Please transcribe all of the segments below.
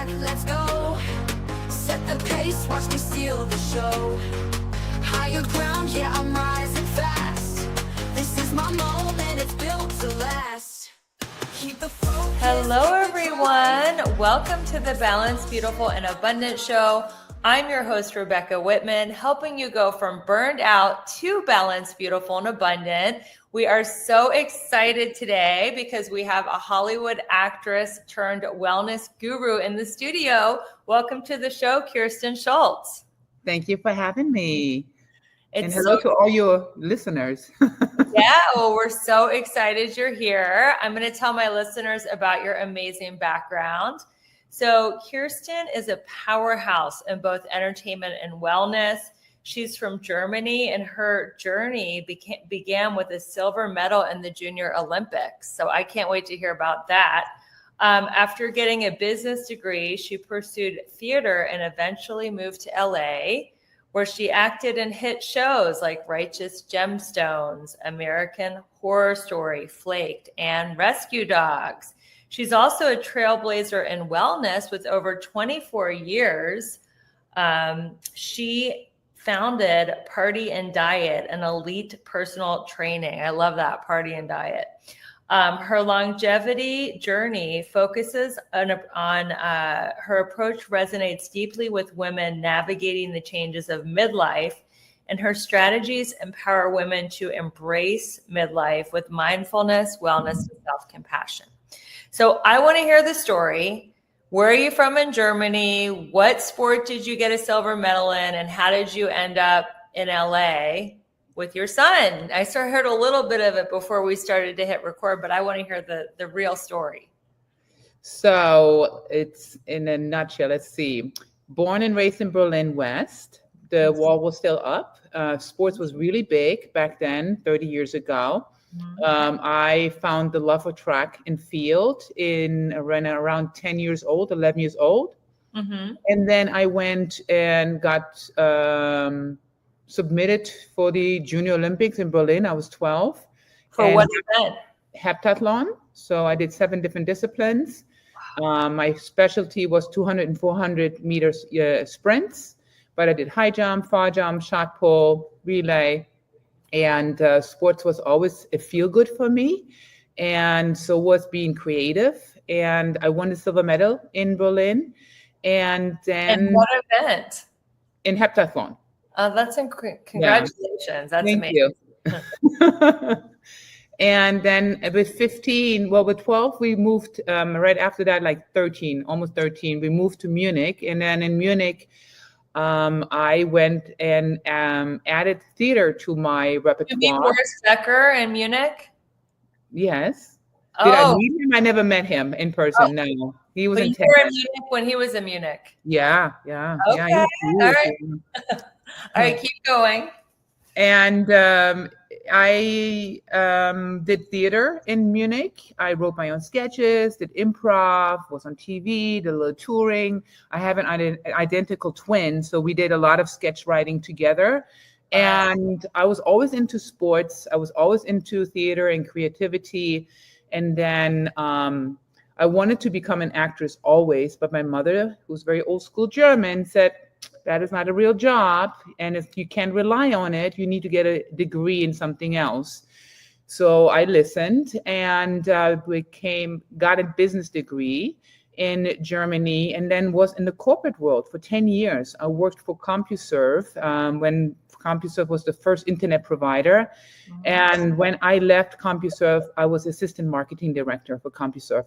back, let's go. Set the pace, watch me steal the show. Higher ground, yeah, I'm rising fast. This is my moment, it's built to last. Keep the focus. Hello, everyone. Welcome to the Balanced, Beautiful, and Abundant Show. I'm your host, Rebecca Whitman, helping you go from burned out to balanced, beautiful, and abundant. We are so excited today because we have a Hollywood actress turned wellness guru in the studio. Welcome to the show, Kerstin Schulze. Thank you for having me. And hello to all your listeners. Yeah, well, we're so excited you're here. I'm going to tell my listeners about your amazing background. So Kerstin is a powerhouse in both entertainment and wellness. She's from Germany, and her journey began with a silver medal in the Junior Olympics. So I can't wait to hear about that. After getting a business degree, she pursued theater and eventually moved to LA, where she acted in hit shows like Righteous Gemstones, American Horror Story, Flaked, and Rescue Dogs. She's also a trailblazer in wellness with over 24 years. She founded Party and Diet, an elite personal training. I love that, Party and Diet. Her longevity journey focuses on her approach resonates deeply with women navigating the changes of midlife, and her strategies empower women to embrace midlife with mindfulness, wellness, and self-compassion. So I want to hear the story. Where are you from in Germany? What sport did you get a silver medal in? And how did you end up in LA with your son? I heard a little bit of it before we started to hit record, but I want to hear the real story. So it's in a nutshell, let's see. Born and raised in Berlin West. The wall was still up. Sports was really big back then, 30 years ago. I found the love of track and field in around 10 years old, 11 years old. Mm-hmm. And then I went and got submitted for the Junior Olympics in Berlin. I was 12. For what event? Heptathlon. So I did 7 different disciplines. My specialty was 200 and 400 meters sprints, but I did high jump, far jump, shot put, relay. And sports was always a feel good for me. And so was being creative. And I won the silver medal in Berlin. And then. And what event? In heptathlon. Oh, that's congratulations. Yeah. That's Thank amazing. You. And then with 12, we moved right after that, like 13, almost 13, we moved to Munich. And then in Munich, I went and added theater to my repertoire. You meet Boris Becker in Munich? Yes. Did I meet him? I never met him in person. Oh. No, he was in you were in Munich when he was in Munich. Yeah. Okay. Yeah, all right. All right, keep going. And I did theater in Munich. I wrote my own sketches, did improv, was on TV, did a little touring. I have an identical twin, so we did a lot of sketch writing together. And I was always into sports. I was always into theater and creativity. And then I wanted to become an actress always, but my mother, who's very old school German, said, that is not a real job. And if you can't rely on it, you need to get a degree in something else. So I listened and got a business degree in Germany, and then was in the corporate world for 10 years. I worked for CompuServe when CompuServe was the first internet provider. Mm-hmm. And when I left CompuServe, I was assistant marketing director for CompuServe.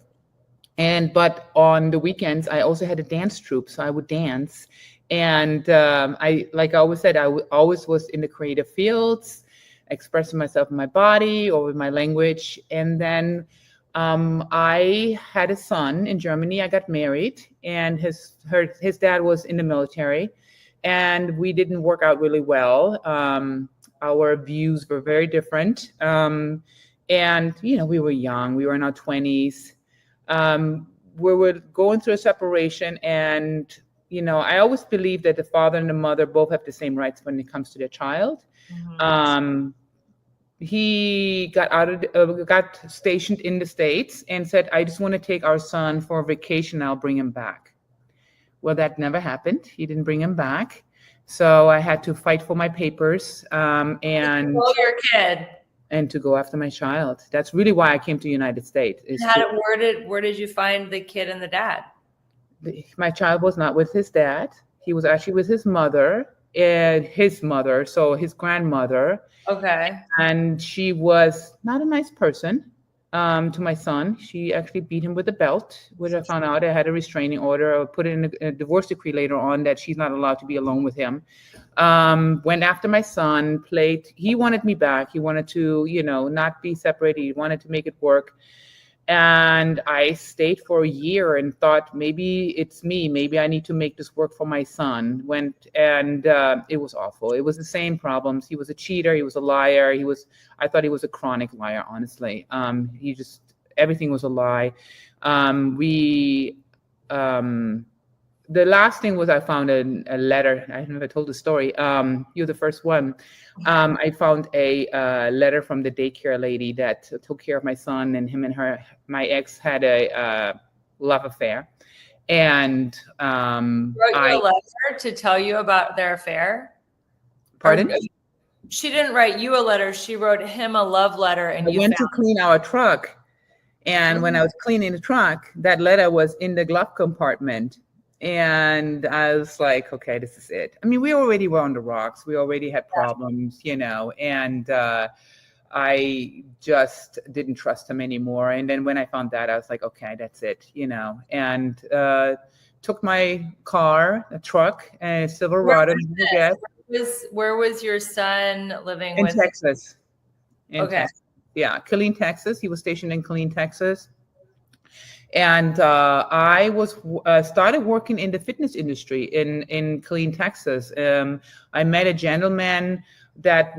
But on the weekends, I also had a dance troupe, so I would dance. And I always said, I always was in the creative fields, expressing myself in my body or with my language. And then I had a son in Germany. I got married, and his dad was in the military, and we didn't work out really well. Our views were very different. And, we were young. We were in our 20s. We were going through a separation, and I always believe that the father and the mother both have the same rights when it comes to their child. Mm-hmm. He got stationed in the States and said, I just want to take our son for a vacation. I'll bring him back. Well, that never happened. He didn't bring him back. So I had to fight for my papers and your kid. And to go after my child. That's really why I came to the United States. Where did you find the kid and the dad? My child was not with his dad. He was actually with his mother, so his grandmother. Okay. And she was not a nice person to my son. She actually beat him with a belt, which I found out I had a restraining order. I put it in a divorce decree later on that she's not allowed to be alone with him. Went after my son, he wanted me back. He wanted to, not be separated. He wanted to make it work. And I stayed for a year and thought, maybe it's me. Maybe I need to make this work for my son. It was awful. It was the same problems. He was a cheater. He was a liar. I thought he was a chronic liar, honestly. Everything was a lie. The last thing was I found a letter. I never told the story. You're the first one. I found a letter from the daycare lady that took care of my son, and my ex had a love affair. And wrote you a letter to tell you about their affair? Pardon? She didn't write you a letter. She wrote him a love letter. And I went to clean our truck. And when I was cleaning the truck, that letter was in the glove compartment. And I was like, okay, this is it. I mean, we already were on the rocks. We already had problems, and I just didn't trust him anymore. And then when I found that, I was like, okay, that's it, and took my car, a truck, a Silverado. Where was your son living? In Texas. Okay. Texas. Yeah, Killeen, Texas. He was stationed in Killeen, Texas. And I started working in the fitness industry in Killeen, Texas. I met a gentleman that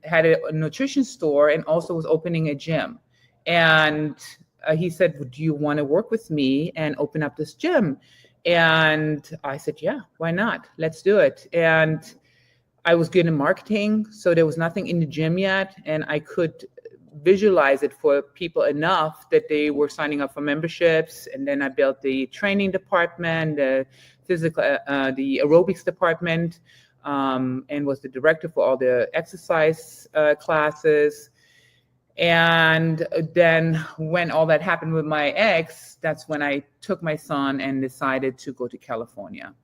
had a nutrition store and also was opening a gym. And he said, "Do you want to work with me and open up this gym?" And I said, "Yeah, why not? Let's do it." And I was good in marketing, so there was nothing in the gym yet, and I could visualize it for people enough that they were signing up for memberships. And then I built the training department, the aerobics department, and was the director for all the exercise classes. And then when all that happened with my ex, that's when I took my son and decided to go to California.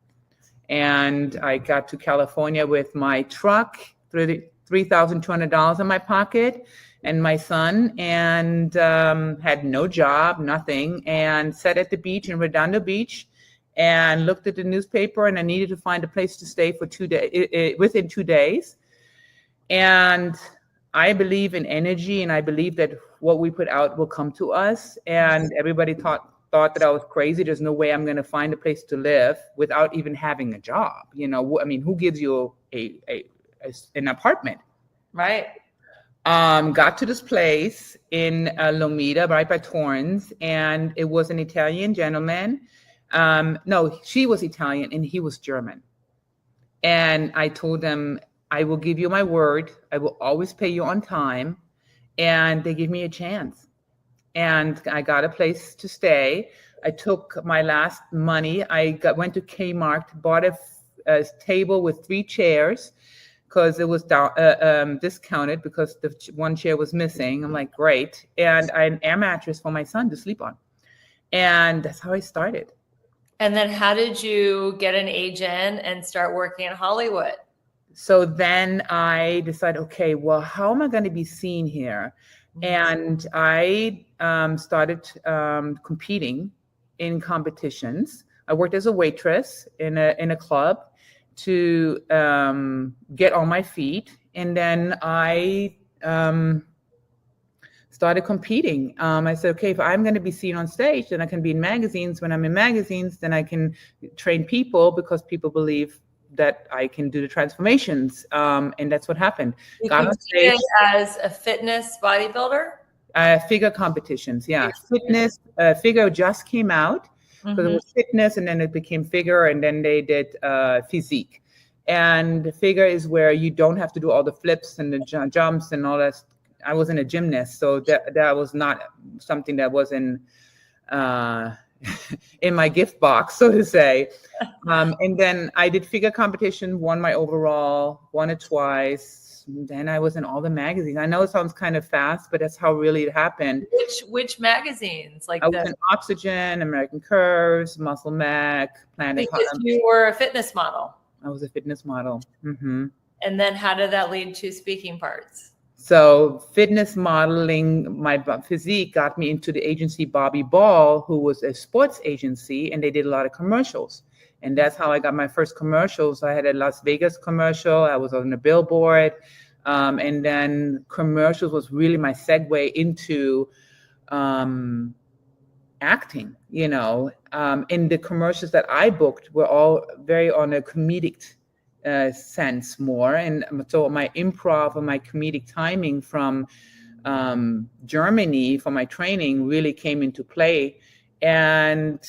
And I got to California with my truck, $3,200 in my pocket, and my son, and had no job, nothing, and sat at the beach in Redondo Beach and looked at the newspaper, and I needed to find a place to stay for 2 days, within 2 days. And I believe in energy, and I believe that what we put out will come to us. And everybody thought that I was crazy. There's no way I'm going to find a place to live without even having a job. I mean, who gives you an apartment? Right. Got to this place in Lomita, right by Torrance, and it was an Italian gentleman. No, she was Italian and he was German. And I told them, I will give you my word. I will always pay you on time. And they gave me a chance. And I got a place to stay. I took my last money. Went to Kmart, bought a table with 3 chairs, because it was discounted because the one chair was missing. I'm like, great. And an air mattress for my son to sleep on. And that's how I started. And then how did you get an agent and start working in Hollywood? So then I decided, okay, well, how am I going to be seen here? And I started competing in competitions. I worked as a waitress in a club to get on my feet. And then I started competing. I said, okay, if I'm going to be seen on stage, then I can be in magazines. When I'm in magazines, then I can train people, because people believe that I can do the transformations. And that's what happened. You competed as a fitness bodybuilder? Figure competitions, yeah. Fitness, figure just came out. Because it was fitness, and then it became figure, and then they did physique. And figure is where you don't have to do all the flips and the jumps and all that. I wasn't a gymnast, so that was not something that was in in my gift box, so to say. And then I did figure competition, won my overall, won it twice. Then I was in all the magazines. I know it sounds kind of fast, but that's how really it happened. Which magazines? Like I was in Oxygen, American Curves, Muscle Mac, Planet. Because you were a fitness model. I was a fitness model. Mm-hmm. And then how did that lead to speaking parts? So fitness modeling, my physique got me into the agency Bobby Ball, who was a sports agency, and they did a lot of commercials. And that's how I got my first commercials. I had a Las Vegas commercial. I was on a billboard. And then commercials was really my segue into acting, you know. And the commercials that I booked were all very on a comedic sense more. And so my improv and my comedic timing from Germany for my training really came into play. And,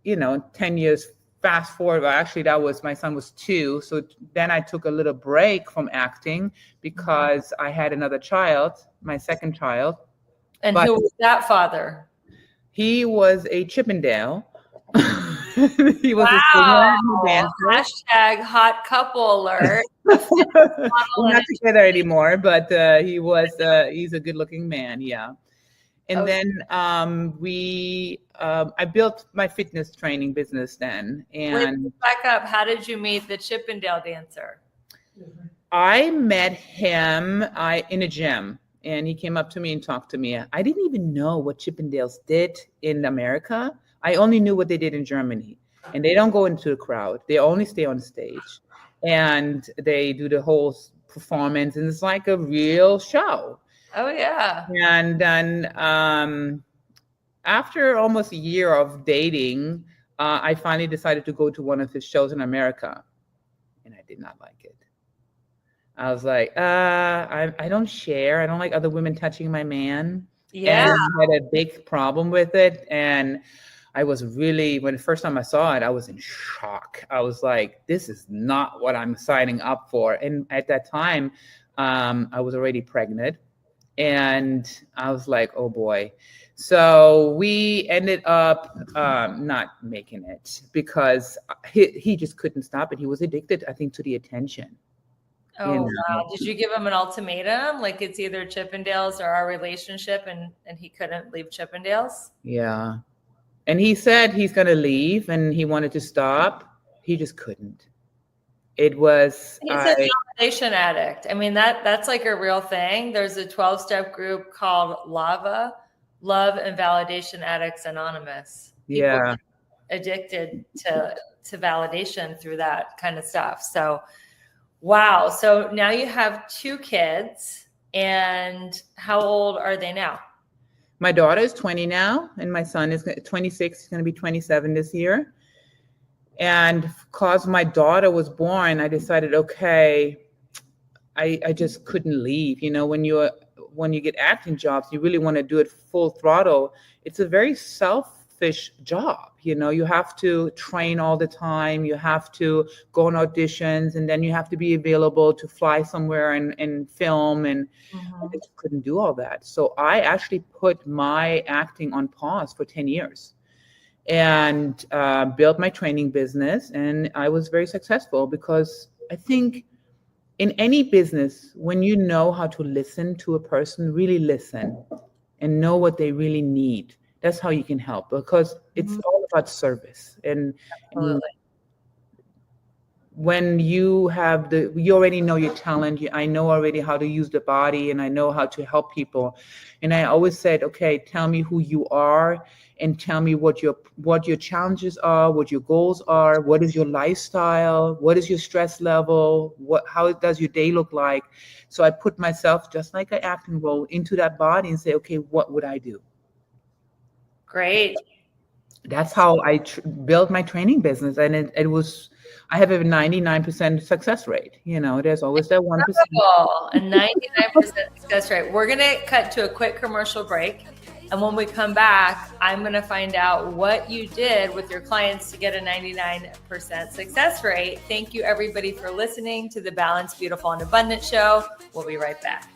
you know, 10 years fast forward, well, actually that was, my son was 2. So then I took a little break from acting because I had another child, my second child. And who was that father? He was a Chippendale. He was wow. a singer dancer. Hashtag hot couple alert. We're not together anymore, but he's a good looking man. Yeah. And then I built my fitness training business then. And let's back up. How did you meet the Chippendale dancer? I met him in a gym, and he came up to me and talked to me. I didn't even know what Chippendales did in America. I only knew what they did in Germany. And they don't go into the crowd. They only stay on stage. And they do the whole performance, and it's like a real show. Oh, yeah. And then after almost a year of dating, I finally decided to go to one of his shows in America. And I did not like it. I was like, I don't share. I don't like other women touching my man. Yeah. And I had a big problem with it. And I was really, when the first time I saw it, I was in shock. I was like, this is not what I'm signing up for. And at that time, I was already pregnant. And I was like, oh boy. So we ended up not making it because he just couldn't stop it. He was addicted, I think, to the attention. Oh, you know? Wow. Did you give him an ultimatum? Like it's either Chippendales or our relationship, and he couldn't leave Chippendales? Yeah. And he said he's going to leave and he wanted to stop. He just couldn't. It was. He's a validation addict. I mean, that's like a real thing. There's a 12-step group called LAVA, Love and Validation Addicts Anonymous. People yeah. Addicted to validation through that kind of stuff. So, wow. So now you have 2 kids, and how old are they now? My daughter is 20 now, and my son is 26. He's going to be 27 this year. And because my daughter was born, I decided, okay, I just couldn't leave. You know, when you get acting jobs, you really want to do it full throttle. It's a very selfish job. You know, you have to train all the time. You have to go on auditions, and then you have to be available to fly somewhere and film. And I just couldn't do all that. So I actually put my acting on pause for 10 years and built my training business. And I was very successful because I think in any business, when you know how to listen to a person, really listen and know what they really need, that's how you can help, because it's all about service. And when you have you already know your talent. I know already how to use the body, and I know how to help people. And I always said, okay, tell me who you are, and tell me what your challenges are, what your goals are, what is your lifestyle, what is your stress level, how does your day look like. So I put myself, just like an acting role, into that body and say, okay, what would I do? Great. That's how I built my training business. And it was, I have a 99% success rate. You know, there's always that 1%. A 99% success rate. We're going to cut to a quick commercial break. And when we come back, I'm going to find out what you did with your clients to get a 99% success rate. Thank you, everybody, for listening to the Balanced, Beautiful, and Abundant Show. We'll be right back.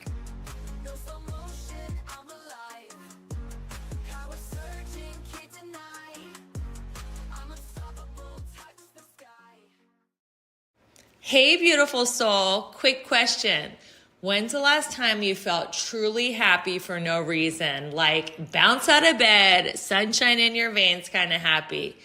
Hey, beautiful soul. Quick question. When's the last time you felt truly happy for no reason? Like bounce out of bed, sunshine in your veins kind of happy.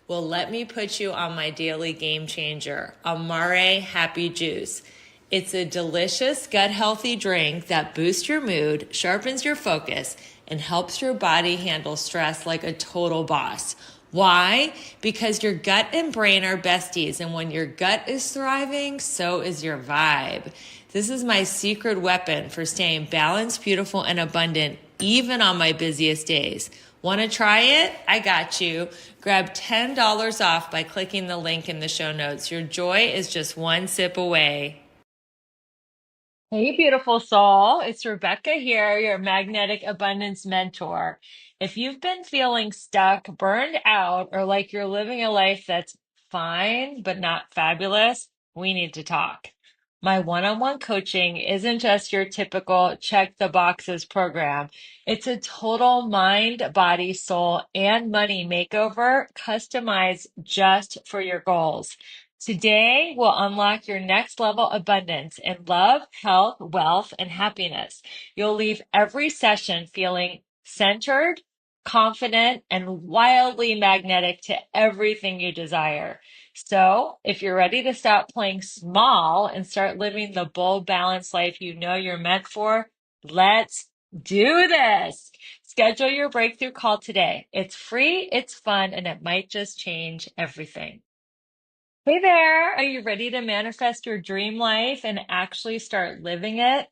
Well, let me put you on my daily game changer, Amare Happy Juice. It's a delicious, gut healthy drink that boosts your mood, sharpens your focus, and helps your body handle stress like a total boss. Why? Because your gut and brain are besties, and when your gut is thriving, so is your vibe. This is my secret weapon for staying balanced, beautiful, and abundant, even on my busiest days. Want to try it? I got you. Grab $10 off by clicking the link in the show notes. Your joy is just one sip away. Hey, beautiful soul. It's Rebecca here, your magnetic abundance mentor. If you've been feeling stuck, burned out, or like you're living a life that's fine but not fabulous, we need to talk. My one-on-one coaching isn't just your typical check the boxes program. It's a total mind, body, soul, and money makeover customized just for your goals. Today will unlock your next level abundance in love, health, wealth, and happiness. You'll leave every session feeling centered, confident, and wildly magnetic to everything you desire. So, if you're ready to stop playing small and start living the bold, balanced life you know you're meant for, let's do this. Schedule your breakthrough call today. It's free, it's fun, and it might just change everything. Hey there, are you ready to manifest your dream life and actually start living it?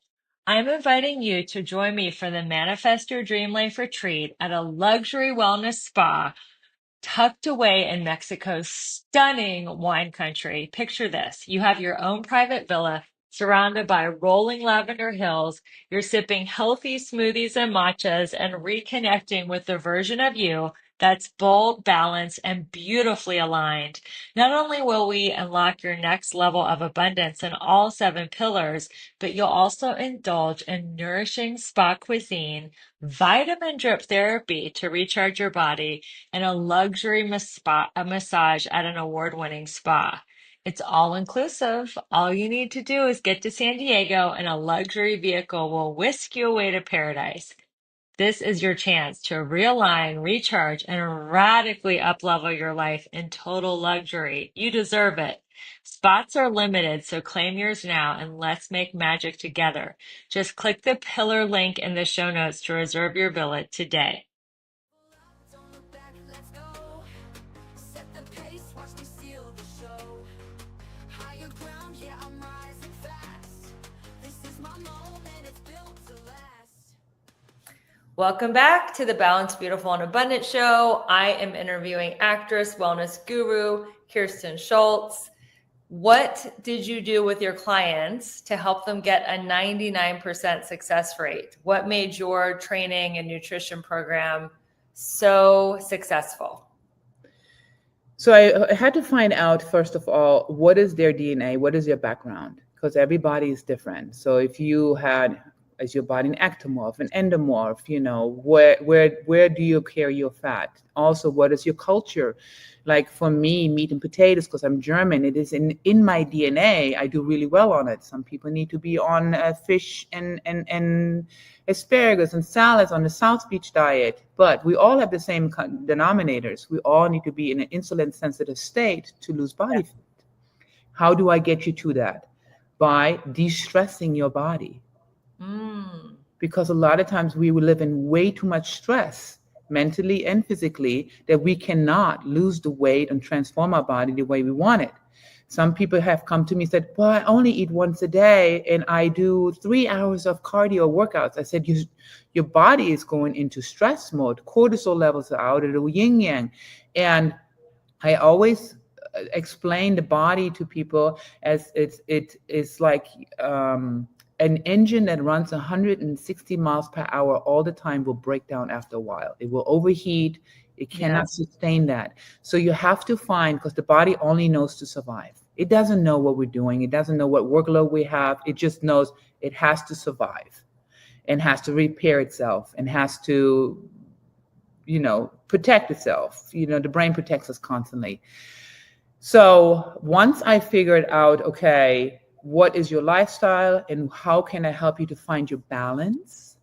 I'm inviting you to join me for the Manifest Your Dream Life retreat at a luxury wellness spa tucked away in Mexico's stunning wine country. Picture this. You have your own private villa surrounded by rolling lavender hills. You're sipping healthy smoothies and matchas and reconnecting with the version of you that's bold, balanced, and beautifully aligned. Not only will we unlock your next level of abundance in all 7 pillars, but you'll also indulge in nourishing spa cuisine, vitamin drip therapy to recharge your body, and a luxury massage at an award-winning spa. It's all inclusive. All you need to do is get to San Diego and a luxury vehicle will whisk you away to paradise. This is your chance to realign, recharge, and radically uplevel your life in total luxury. You deserve it. Spots are limited, so claim yours now and let's make magic together. Just click the pillar link in the show notes to reserve your villa today. Don't look back, let's go. Set the pace, watch me steal the show. Higher ground, yeah, I'm rising fast. This is my moment, it's built to last. Welcome back to the Balanced, Beautiful, and Abundant Show. I am interviewing actress, wellness guru, Kerstin Schulze. What did you do with your clients to help them get a 99% success rate? What made your training and nutrition program so successful? So I had to find out, first of all, what is their DNA? What is their background? Because everybody is different. So if you had, is your body an ectomorph, an endomorph, where do you carry your fat? Also, what is your culture? Like for me, meat and potatoes, because I'm German, it is in my DNA. I do really well on it. Some people need to be on fish and asparagus and salads on the South Beach diet. But we all have the same denominators. We all need to be in an insulin-sensitive state to lose body fat. How do I get you to that? By de-stressing your body. Because a lot of times we will live in way too much stress, mentally and physically, that we cannot lose the weight and transform our body the way we want it. Some people have come to me and said, well, I only eat once a day and I do 3 hours of cardio workouts. I said, your body is going into stress mode. Cortisol levels are out of the yin yang. And I always explain the body to people as it's like an engine that runs 160 miles per hour all the time will break down after a while. It will overheat. It cannot sustain that. So you have to find, because the body only knows to survive. It doesn't know what we're doing. It doesn't know what workload we have. It just knows it has to survive and has to repair itself and has to, protect itself. The brain protects us constantly. So once I figured out, okay, what is your lifestyle and how can I help you to find your balance?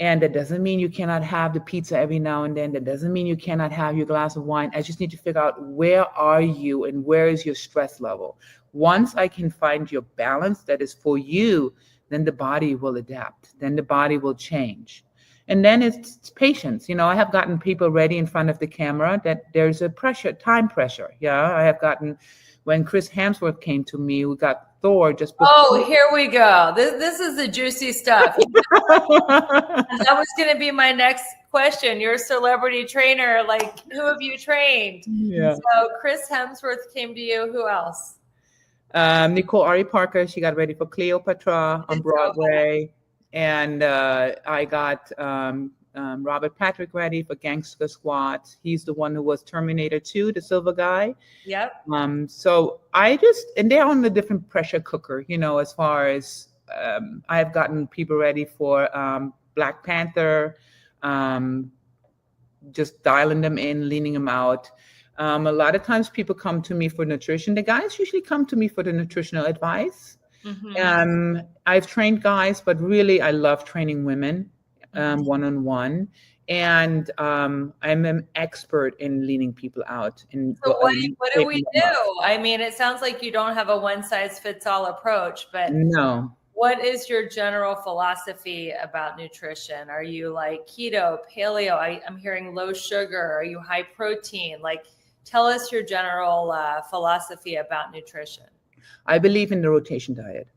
And that doesn't mean you cannot have the pizza every now and then. That doesn't mean you cannot have your glass of wine. I just need to figure out where are you and where is your stress level. Once I can find your balance that is for you, then the body will adapt. Then the body will change. And then it's patience. I have gotten people ready in front of the camera that there's a pressure, time pressure. Yeah, I have gotten, when Chris Hemsworth came to me, we got Thor just before. Oh, here we go. This is the juicy stuff. That was going to be my next question. You're a celebrity trainer. Like, who have you trained? Yeah. So Chris Hemsworth came to you. Who else? Nicole Ari Parker, she got ready for Cleopatra on Broadway. And I got Robert Patrick ready for Gangster Squad. He's the one who was Terminator 2, the silver guy. Yep. So and they're on a different pressure cooker, as far as I've gotten people ready for Black Panther, just dialing them in, leaning them out. A lot of times people come to me for nutrition. The guys usually come to me for the nutritional advice. Mm-hmm. I've trained guys, but really I love training women one-on-one. And I'm an expert in leaning people out. So what do we do? I mean, it sounds like you don't have a one-size-fits-all approach, but no. What is your general philosophy about nutrition? Are you like keto, paleo? I'm hearing low sugar. Are you high protein? Like, tell us your general philosophy about nutrition. I believe in the rotation diet.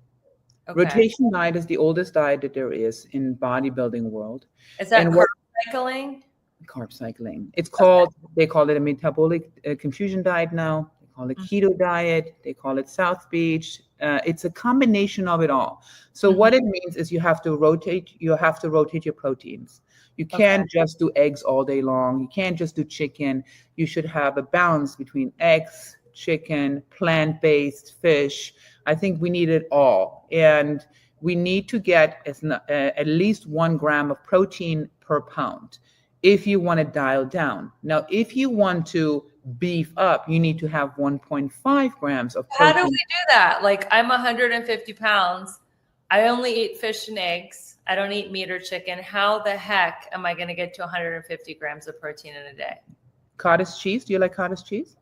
Okay. Rotation diet is the oldest diet that there is in bodybuilding world. Is that carb cycling? Carb cycling. It's called, they call it a metabolic confusion diet now. They call it keto diet. They call it South Beach. It's a combination of it all. So what it means is you have to rotate your proteins. You can't just do eggs all day long. You can't just do chicken. You should have a balance between eggs, chicken, plant-based, fish. I think we need it all. And we need to get at least 1 gram of protein per pound if you want to dial down. Now, if you want to beef up, you need to have 1.5 grams of protein. How do we do that? Like, I'm 150 pounds. I only eat fish and eggs. I don't eat meat or chicken. How the heck am I going to get to 150 grams of protein in a day? Cottage cheese. Do you like cottage cheese?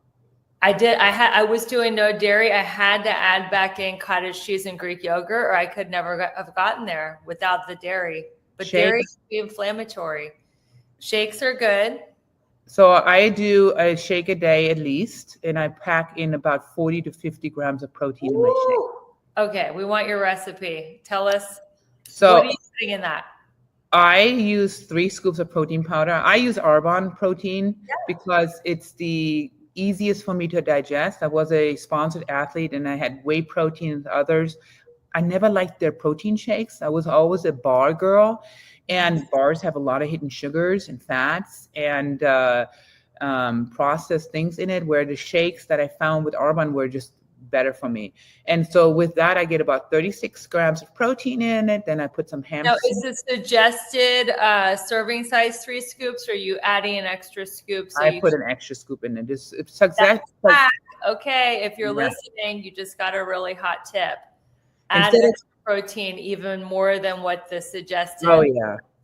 I did. I was doing no dairy. I had to add back in cottage cheese and Greek yogurt, or I could never have gotten there without the dairy. But dairy can be inflammatory. Shakes are good. So I do a shake a day at least, and I pack in about 40 to 50 grams of protein in my shake. Okay, we want your recipe. Tell us, so what are you putting in that? I use 3 scoops of protein powder. I use Arbonne protein because it's the easiest for me to digest. I was a sponsored athlete and I had whey protein and others. I never liked their protein shakes. I was always a bar girl, and bars have a lot of hidden sugars and fats and processed things in it, where the shakes that I found with Arbonne were just better for me. And so with that, I get about 36 grams of protein in it. Then I put some ham. Now, is the suggested serving size 3 scoops, or are you adding an extra scoop? So I put an extra scoop in it. Okay, if you're listening, you just got a really hot tip. Add extra protein even more than what the suggested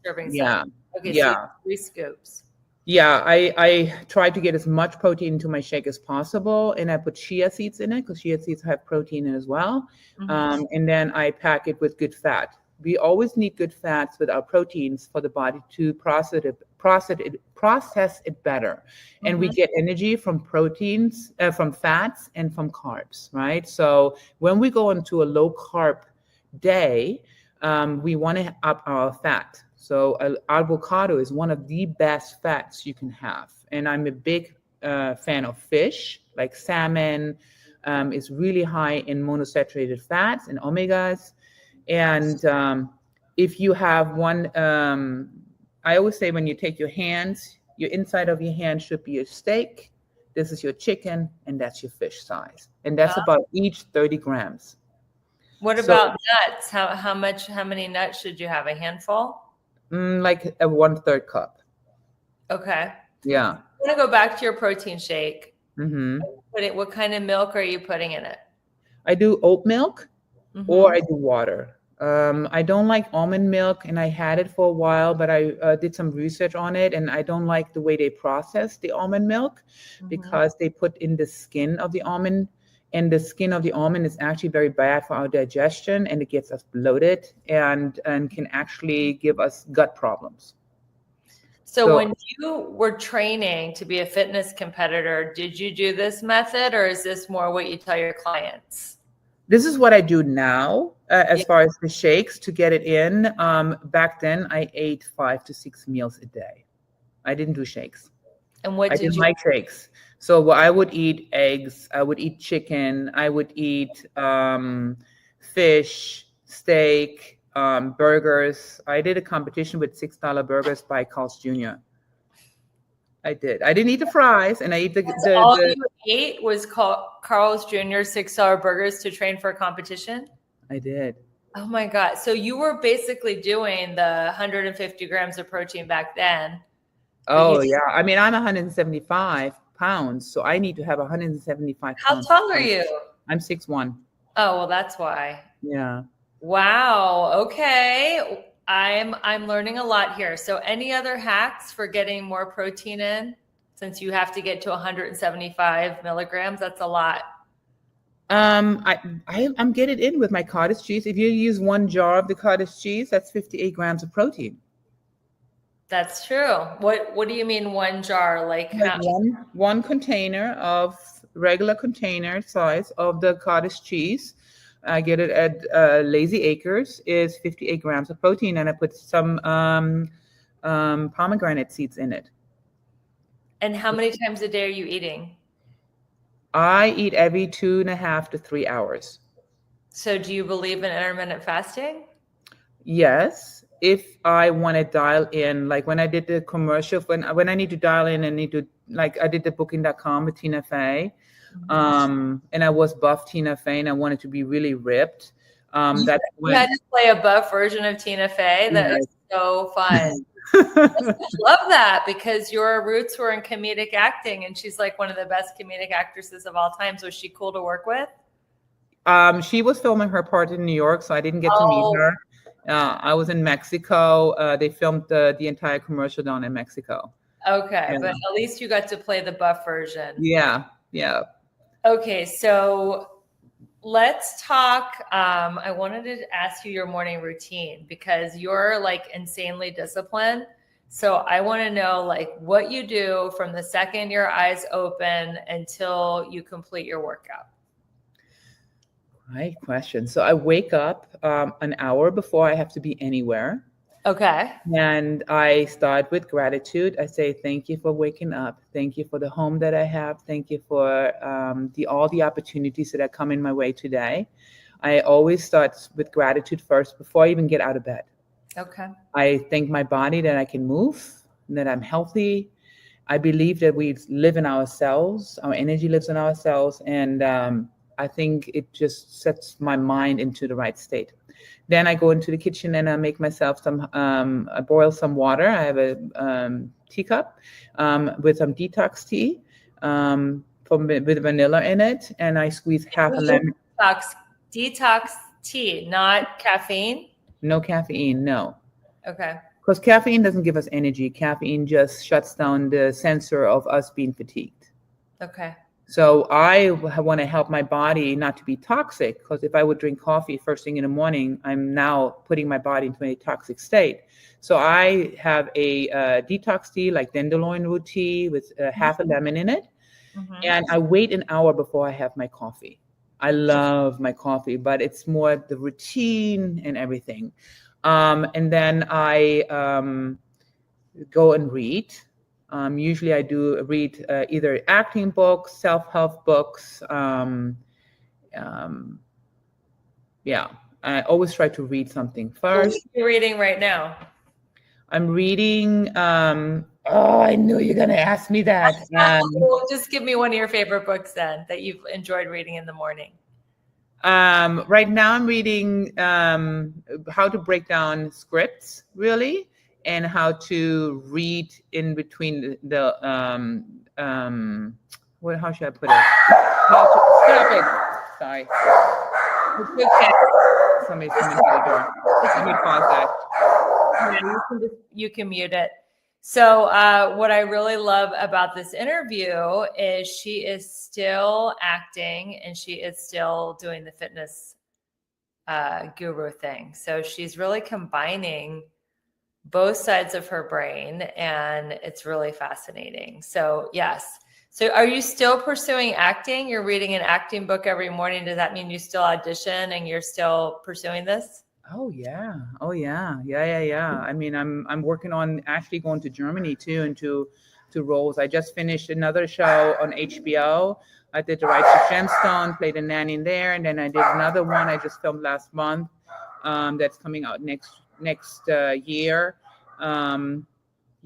serving size. Okay, so 3 scoops. Yeah, I try to get as much protein into my shake as possible, and I put chia seeds in it because chia seeds have protein in it as well. And then I pack it with good fat. We always need good fats with our proteins for the body to process it better. And we get energy from proteins, from fats, and from carbs, right? So when we go into a low carb day, we want to up our fat. So avocado is one of the best fats you can have. And I'm a big fan of fish, like salmon is really high in monosaturated fats and omegas. And if you have one, I always say when you take your hands, your inside of your hand should be your steak. This is your chicken, and that's your fish size. And that's about each 30 grams. What about nuts? How many nuts should you have? A handful? Like a 1/3 cup. Okay. Yeah. I want to go back to your protein shake. Mm-hmm. What kind of milk are you putting in it? I do oat milk or Mhm. I do water. I don't like almond milk, and I had it for a while, but I did some research on it, and I don't like the way they process the almond milk Mhm. because they put in the skin of the almond, and the skin of the almond is actually very bad for our digestion, and it gets us bloated and can actually give us gut problems. So So when you were training to be a fitness competitor, did you do this method, or is this more what you tell your clients? this is what I do now, as Yeah. far as the shakes to get it in. Back then, I ate 5 to 6 meals a day. I didn't do shakes. And what I did didn't you? like shakes. So I would eat eggs, I would eat chicken, I would eat fish, steak, burgers. I did a competition with $6 burgers by Carl's Jr. I did. I didn't eat the fries, and I eat That's all you ate was Carl's Jr. $6 burgers to train for a competition? I did. Oh my God. So you were basically doing the 150 grams of protein back then. But Oh yeah. I mean, I'm 175 pounds, so I need to have 175 how pounds. tall are you? I'm 6'1". Oh, well, that's why. Yeah. Wow. Okay. I'm learning a lot here. So any other hacks for getting more protein in? Since you have to get to 175 milligrams, that's a lot. I'm getting in with my cottage cheese. If you use 1 jar of the cottage cheese, that's 58 grams of protein. That's true. What do you mean 1 jar? Like Like how? one container of regular container size of the cottage cheese. I get it at Lazy Acres, is 58 grams of protein, and I put some pomegranate seeds in it. And how many times a day are you eating? I eat every 2.5 to 3 hours. So do you believe in intermittent fasting? Yes, if I want to dial in, like when I did the commercial, when I need to dial in and need to, like I did the booking.com with Tina Fey, and I was buff Tina Fey, and I wanted to be really ripped. That's You had to play a buff version of Tina Fey. That is so fun. I love that because your roots were in comedic acting, and she's like one of the best comedic actresses of all time. So was she cool to work with? She was filming her part in New York, so I didn't get to meet her. I was in Mexico. They filmed the entire commercial down in Mexico. Okay, Yeah. but at least you got to play the buff version. Yeah. Okay, so let's talk. I wanted to ask you your morning routine because you're like insanely disciplined. So I want to know like what you do from the second your eyes open until you complete your workout. Right question. So I wake up an hour before I have to be anywhere. Okay. And I start with gratitude. I say, thank you for waking up. Thank you for the home that I have. Thank you for all the opportunities that are coming my way today. I always start with gratitude first before I even get out of bed. Okay. I thank my body that I can move, that I'm healthy. I believe that we live in our cells. Our energy lives in our cells. And I think it just sets my mind into the right state. Then I go into the kitchen and I make myself I boil some water. I have a teacup with some detox tea with vanilla in it. And I squeeze half a lemon. Detox tea, not caffeine? No caffeine, no. Okay. Because caffeine doesn't give us energy. Caffeine just shuts down the sensor of us being fatigued. Okay. So I want to help my body not to be toxic, because if I would drink coffee first thing in the morning, I'm now putting my body into a toxic state. So I have a detox tea, like dandelion root tea with half a lemon in it. Mm-hmm. And I wait an hour before I have my coffee. I love my coffee, but it's more the routine and everything. And then I go and read. Usually I do read either acting books, self-help books. Yeah, I always try to read something first. What are you reading right now? I'm reading, I knew you're going to ask me that. Well, just give me one of your favorite books then that you've enjoyed reading in the morning. Right now I'm reading how to break down scripts, really, and how to read in between How should I put it? Stop it. Sorry. It's okay. Somebody's coming to the door. Let me pause that. Yeah, you can mute it. So what I really love about this interview is she is still acting and she is still doing the fitness guru thing. So she's really combining both sides of her brain, and it's really fascinating. So yes. So are you still pursuing acting? You're reading an acting book every morning. Does that mean you still audition and you're still pursuing this? Oh yeah. I mean, I'm working on actually going to Germany too, and to roles. I just finished another show on HBO. I did the rights to Gemstones, played a nanny in there, and then I did another one I just filmed last month. That's coming out next year.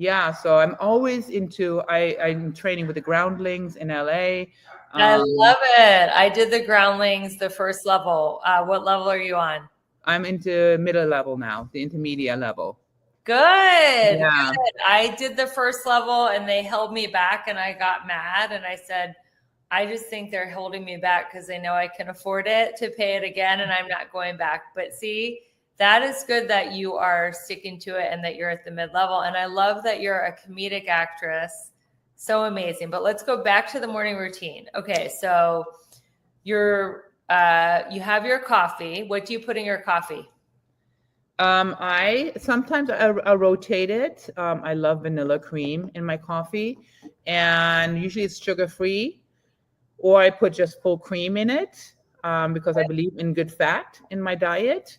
Yeah, so I'm always into. I'm training with the Groundlings in LA. I love it. I did the Groundlings, the first level. What level are you on? I'm into middle level now, the intermediate level. Good. Yeah. Good. I did the first level and they held me back and I got mad and I said, I just think they're holding me back because they know I can afford it to pay it again and I'm not going back. But see, that is good that you are sticking to it and that you're at the mid-level. And I love that you're a comedic actress. So amazing. But let's go back to the morning routine. Okay, so you have your coffee. What do you put in your coffee? I sometimes I rotate it. I love vanilla cream in my coffee, and usually it's sugar-free, or I put just full cream in it because I believe in good fat in my diet.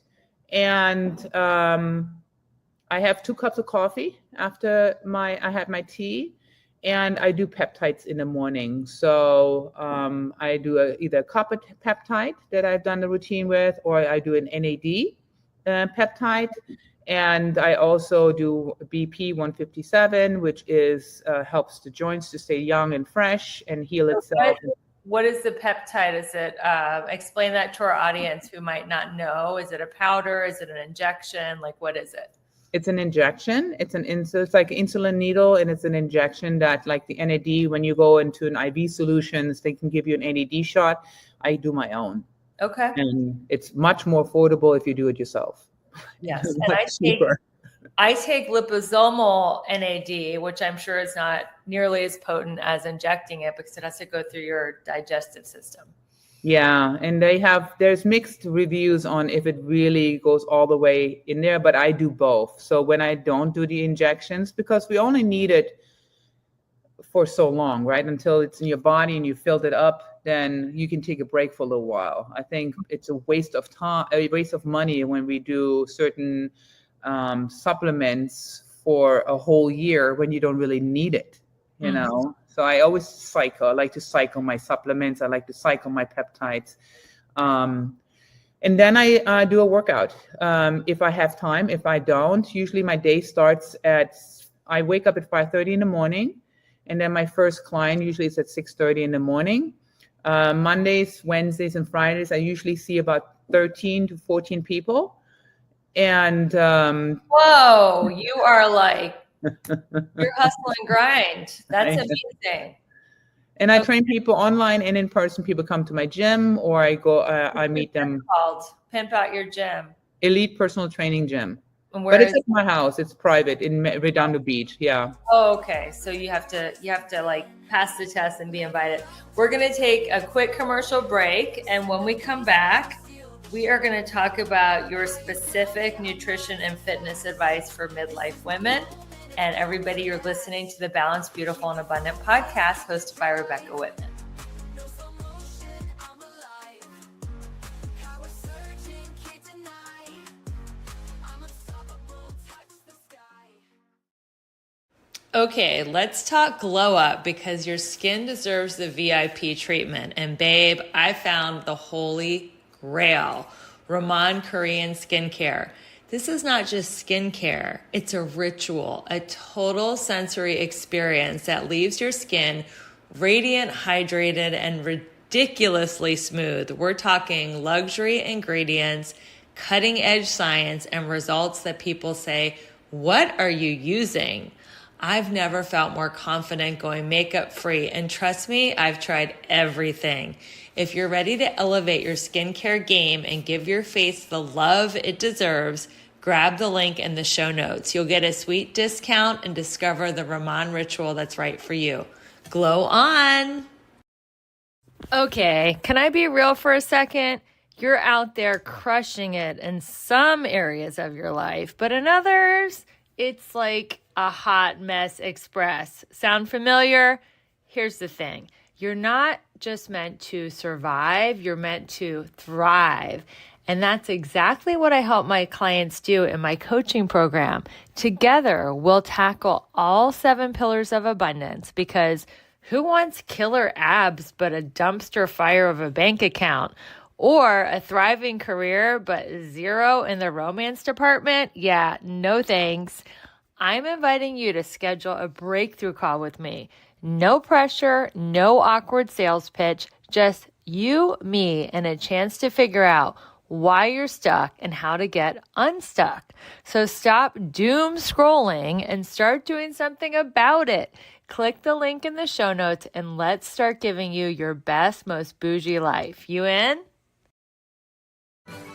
And I have 2 cups of coffee after I have my tea, and I do peptides in the morning. So I do either a copper peptide that I've done the routine with, or I do an NAD peptide, and I also do BP 157, which is helps the joints to stay young and fresh and heal itself. What is the peptide? Is it explain that to our audience who might not know? Is it a powder? Is it an injection? Like, what is it? It's an injection. It's like an insulin needle, and it's an injection that, like the NAD, when you go into an IV solutions, they can give you an NAD shot. I do my own. Okay. And it's much more affordable if you do it yourself. Yes. And I take liposomal NAD, which I'm sure is not nearly as potent as injecting it because it has to go through your digestive system. Yeah, and there's mixed reviews on if it really goes all the way in there, but I do both. So when I don't do the injections, because we only need it for so long, right? Until it's in your body and you filled it up, then you can take a break for a little while. I think it's a waste of time, a waste of money when we do certain supplements for a whole year when you don't really need it, you know? So I always cycle. I like to cycle my supplements. I like to cycle my peptides. And then I do a workout. If I have time, if I don't, usually my day starts I wake up at 5:30 in the morning. And then my first client usually is at 6:30 in the morning. Mondays, Wednesdays, and Fridays, I usually see about 13 to 14 people. And whoa, you are like, you're hustle and grind. That's amazing. And I train people online and in person. People come to my gym, or I meet them. Called Pimp Out Your Gym. Elite Personal Training Gym. But it's at my house. It's private in Redondo Beach. Yeah. Oh, okay. So you have to like pass the test and be invited. We're going to take a quick commercial break. And when we come back, we are going to talk about your specific nutrition and fitness advice for midlife women. And everybody, you're listening to the Balanced, Beautiful, and Abundant podcast hosted by Rebecca Whitman. Okay, let's talk glow up because your skin deserves the VIP treatment. And babe, I found the holy grail, Raman Korean skincare. This is not just skincare. It's a ritual, a total sensory experience that leaves your skin radiant, hydrated, and ridiculously smooth. We're talking luxury ingredients, cutting edge science, and results that people say, what are you using? I've never felt more confident going makeup free. And trust me, I've tried everything. If you're ready to elevate your skincare game and give your face the love it deserves, grab the link in the show notes. You'll get a sweet discount and discover the Raman ritual that's right for you. Glow on! Okay, can I be real for a second? You're out there crushing it in some areas of your life, but in others, it's like a hot mess express. Sound familiar? Here's the thing. You're not just meant to survive, you're meant to thrive. And that's exactly what I help my clients do in my coaching program. Together, we'll tackle all 7 pillars of abundance, because who wants killer abs but a dumpster fire of a bank account? Or a thriving career but 0 in the romance department? Yeah, no thanks. I'm inviting you to schedule a breakthrough call with me. No pressure, no awkward sales pitch, just you, me, and a chance to figure out why you're stuck and how to get unstuck. So stop doom scrolling and start doing something about it. Click the link in the show notes and let's start giving you your best, most bougie life. You in?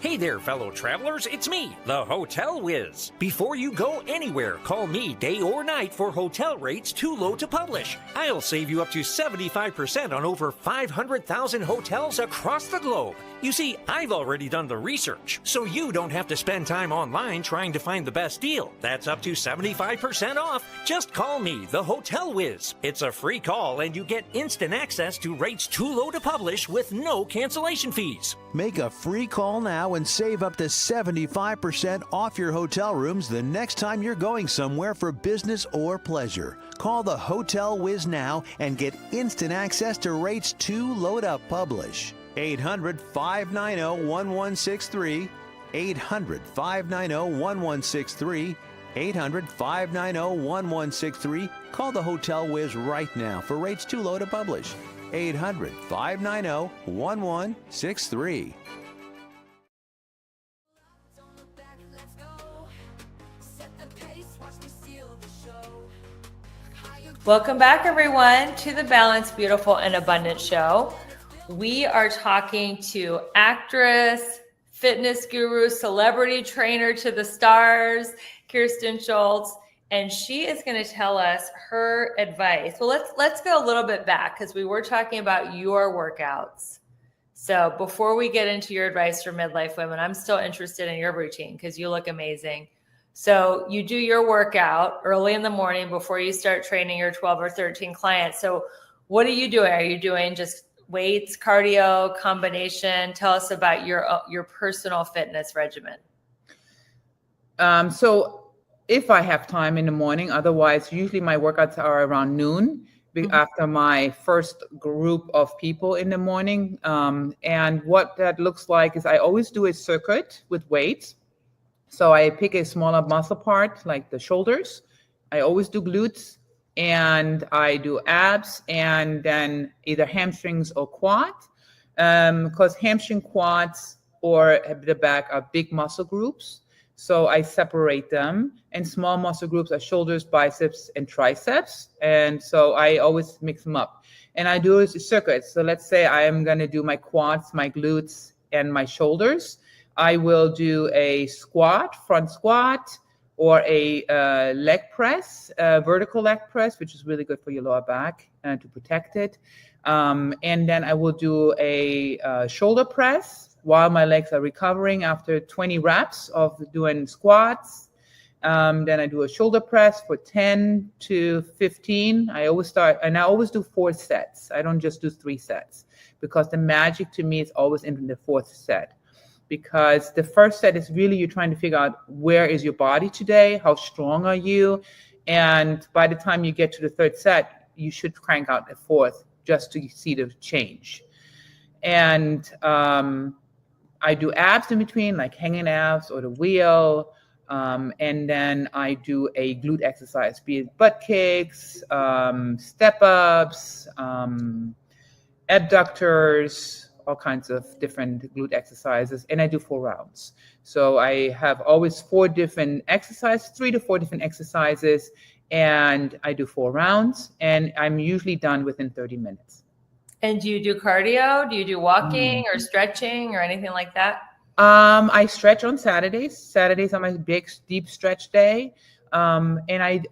Hey there, fellow travelers, it's me, the Hotel Whiz. Before you go anywhere, call me day or night for hotel rates too low to publish. I'll save you up to 75% on over 500,000 hotels across the globe. You see, I've already done the research, so you don't have to spend time online trying to find the best deal. That's up to 75% off. Just call me, the Hotel Whiz. It's a free call and you get instant access to rates too low to publish with no cancellation fees. Make a free call now and save up to 75% off your hotel rooms the next time you're going somewhere for business or pleasure. Call the Hotel Whiz now and get instant access to rates too low to publish. 800-590-1163. 800-590-1163. 800-590-1163. Call the Hotel Whiz right now for rates too low to publish. 800-590-1163. Don't look back, let's go. Set the pace, watch me steal the show. Higher Welcome back, everyone, to the Balanced, Beautiful, and Abundant Show. We are talking to actress, fitness guru, celebrity trainer to the stars, Kerstin Schulze, and she is going to tell us her advice. Well, let's go a little bit back, because we were talking about your workouts. So before we get into your advice for midlife women, I'm still interested in your routine because you look amazing. So you do your workout early in the morning before you start training your 12 or 13 clients. So what are you doing? Are you doing just weights, cardio, combination? Tell us about your personal fitness regimen. So if I have time in the morning, otherwise, usually my workouts are around noon after my first group of people in the morning. And what that looks like is I always do a circuit with weights. So I pick a smaller muscle part like the shoulders. I always do glutes, and I do abs, and then either hamstrings or quad, because hamstring, quads, or the back are big muscle groups. So I separate them, and small muscle groups are shoulders, biceps, and triceps. And so I always mix them up. And I do a circuit. So let's say I am going to do my quads, my glutes, and my shoulders. I will do a squat, front squat, or a leg press, vertical leg press, which is really good for your lower back to protect it. And then I will do a shoulder press while my legs are recovering after 20 reps of doing squats. Then I do a shoulder press for 10 to 15. I always start, and I always do 4 sets. I don't just do 3 sets, because the magic to me is always in the 4th set. Because the first set is really you're trying to figure out where is your body today, how strong are you, and by the time you get to the 3rd set, you should crank out the 4th just to see the change. And I do abs in between, like hanging abs or the wheel, and then I do a glute exercise, be it butt kicks, step ups, abductors, all kinds of different glute exercises, and I do 4 rounds. So I have always 4 different exercises, 3 to 4 different exercises, and I do 4 rounds, and I'm usually done within 30 minutes. And do you do cardio? Do you do walking or stretching or anything like that? I stretch on Saturdays. Saturdays are my big deep stretch day. And I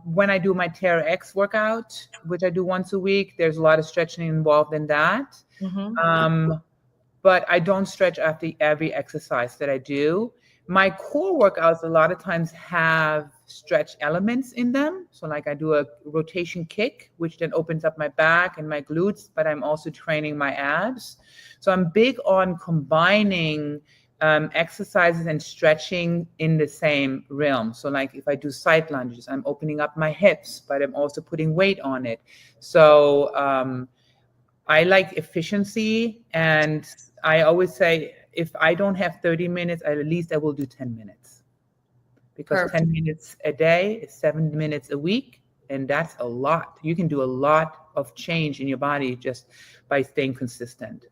when I do my TRX workout, which I do once a week, there's a lot of stretching involved in that. But I don't stretch after every exercise that I do. My core workouts a lot of times have stretch elements in them. So like I do a rotation kick, which then opens up my back and my glutes, but I'm also training my abs. So I'm big on combining exercises and stretching in the same realm. So like if I do side lunges, I'm opening up my hips, but I'm also putting weight on it. So I like efficiency, and I always say, if I don't have 30 minutes, at least I will do 10 minutes. Because Perfect. 10 minutes a day is 7 minutes a week, and that's a lot. You can do a lot of change in your body just by staying consistent.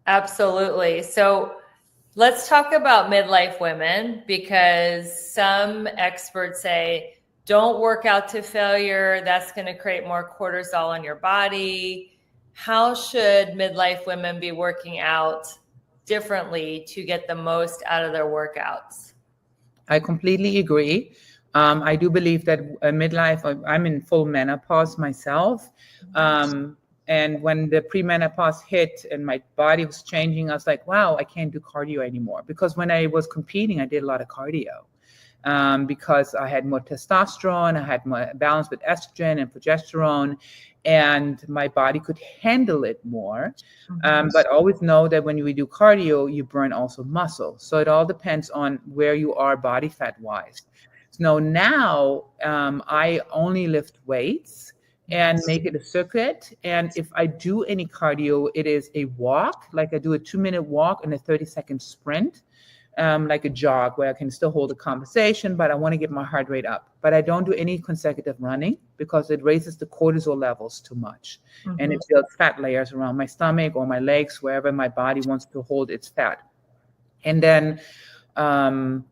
Absolutely. So let's talk about midlife women, because some experts say, don't work out to failure. That's going to create more cortisol in your body. How should midlife women be working out differently to get the most out of their workouts? I completely agree. I do believe that midlife, I'm in full menopause myself. And when the premenopause hit and my body was changing, I was like, wow, I can't do cardio anymore. Because when I was competing, I did a lot of cardio. Because I had more testosterone, I had more balance with estrogen and progesterone, and my body could handle it more. But always know that when we do cardio, you burn also muscle. So it all depends on where you are body fat wise. So now I only lift weights and make it a circuit. And if I do any cardio, it is a walk, like I do a 2-minute walk and a 30-second sprint. Like a jog where I can still hold a conversation, but I want to get my heart rate up. But I don't do any consecutive running because it raises the cortisol levels too much. And it builds fat layers around my stomach or my legs, wherever my body wants to hold its fat. And then I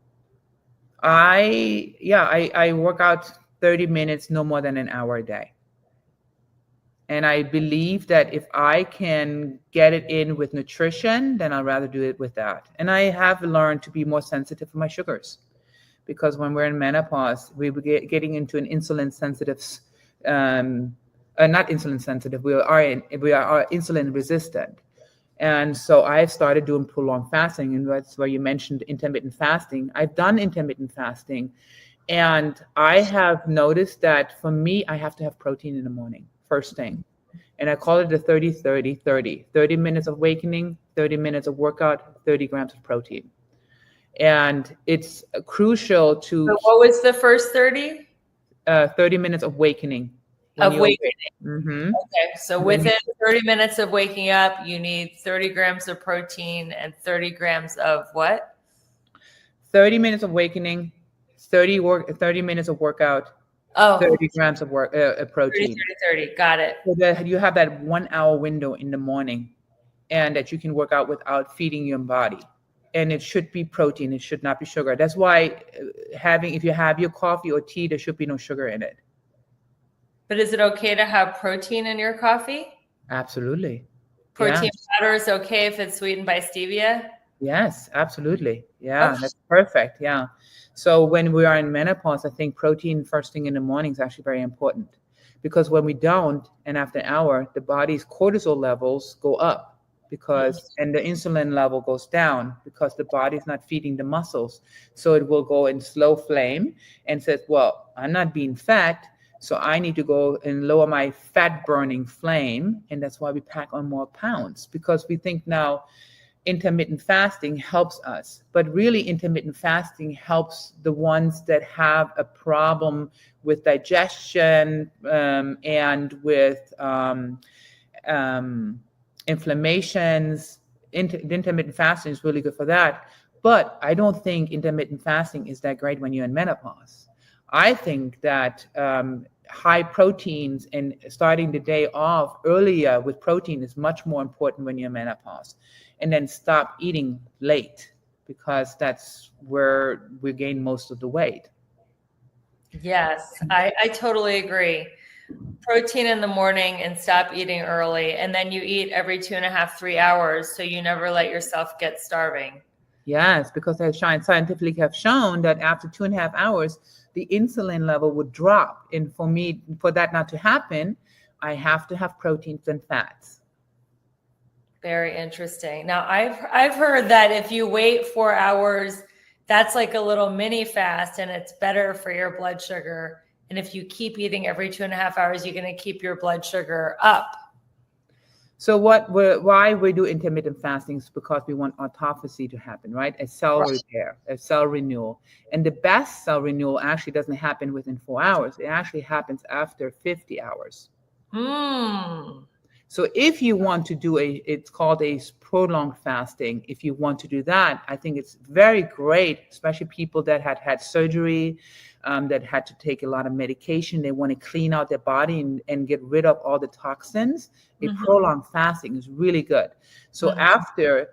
work out 30 minutes, no more than an hour a day. And I believe that if I can get it in with nutrition, then I'd rather do it with that. And I have learned to be more sensitive for my sugars, because when we're in menopause, we were getting into an insulin sensitive, not insulin sensitive, we are insulin resistant. And so I've started doing prolonged fasting, and that's where you mentioned intermittent fasting. I've done intermittent fasting, and I have noticed that for me, I have to have protein in the morning. First thing. And I call it the 30-30-30. 30 minutes of awakening, 30 minutes of workout, 30 grams of protein. And it's crucial to... So what was the first 30? 30 minutes of awakening. Okay, Mm-hmm. so within 30 minutes of waking up, you need 30 grams of protein and 30 grams of what? 30 minutes of awakening, 30 minutes of workout, 30 grams of protein. 30. Got it. So that you have that 1 hour window in the morning, and that you can work out without feeding your body. And it should be protein. It should not be sugar. That's why if you have your coffee or tea, there should be no sugar in it. But is it okay to have protein in your coffee? Absolutely. Protein powder is okay if it's sweetened by stevia? Yes, absolutely. Yeah, that's perfect. Yeah. So when we are in menopause, I think protein first thing in the morning is actually very important, because when we don't, and after an hour, the body's cortisol levels go up and the insulin level goes down because the body's not feeding the muscles. So it will go in slow flame and says, well, I'm not being fat, so I need to go and lower my fat burning flame. And that's why we pack on more pounds, because we think now intermittent fasting helps us, but really intermittent fasting helps the ones that have a problem with digestion and with inflammations. Intermittent fasting is really good for that. But I don't think intermittent fasting is that great when you're in menopause. I think that high proteins and starting the day off earlier with protein is much more important when you're in menopause. And then stop eating late, because that's where we gain most of the weight. Yes, I totally agree. Protein in the morning and stop eating early. And then you eat every 2.5, 3 hours. So you never let yourself get starving. Yes, because they scientifically have shown that after 2.5 hours, the insulin level would drop. And for me, for that not to happen, I have to have proteins and fats. Very interesting. Now, I've heard that if you wait 4 hours, that's like a little mini fast, and it's better for your blood sugar. And if you keep eating every 2.5 hours, you're going to keep your blood sugar up. So why we do intermittent fasting is because we want autophagy to happen, right? A cell repair, a cell renewal. And the best cell renewal actually doesn't happen within 4 hours. It actually happens after 50 hours. So if you want to do it's called a prolonged fasting. If you want to do that, I think it's very great, especially people that had surgery, that had to take a lot of medication. They want to clean out their body and get rid of all the toxins. A prolonged fasting is really good. So after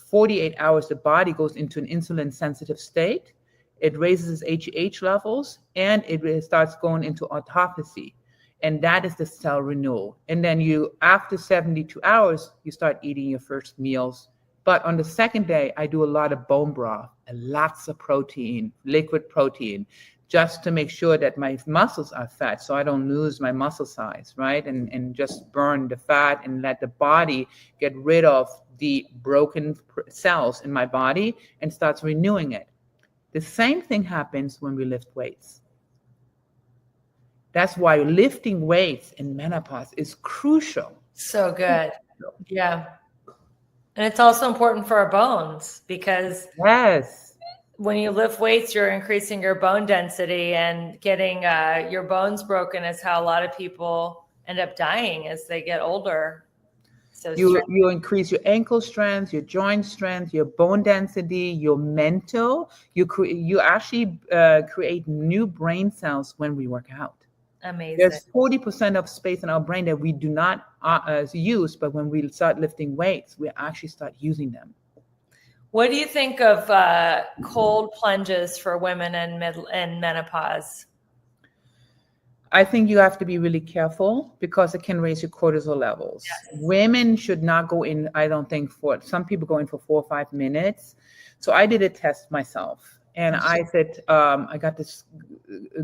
48 hours, the body goes into an insulin sensitive state. It raises its HGH levels and it starts going into autophagy. And that is the cell renewal. And then after 72 hours, you start eating your first meals. But on the second day, I do a lot of bone broth and lots of protein, liquid protein, just to make sure that my muscles are fat so I don't lose my muscle size, right? And just burn the fat and let the body get rid of the broken cells in my body and starts renewing it. The same thing happens when we lift weights. That's why lifting weights in menopause is crucial. So good. Yeah. And it's also important for our bones because when you lift weights, you're increasing your bone density, and getting your bones broken is how a lot of people end up dying as they get older. So you increase your ankle strength, your joint strength, your bone density, your mental. You actually create new brain cells when we work out. Amazing. There's 40% of space in our brain that we do not use, but when we start lifting weights, we actually start using them. What do you think of cold plunges for women in menopause? I think you have to be really careful because it can raise your cortisol levels. Yes. Women should not go in, I don't think, some people go in for 4 or 5 minutes. So I did a test myself. And I said, I got this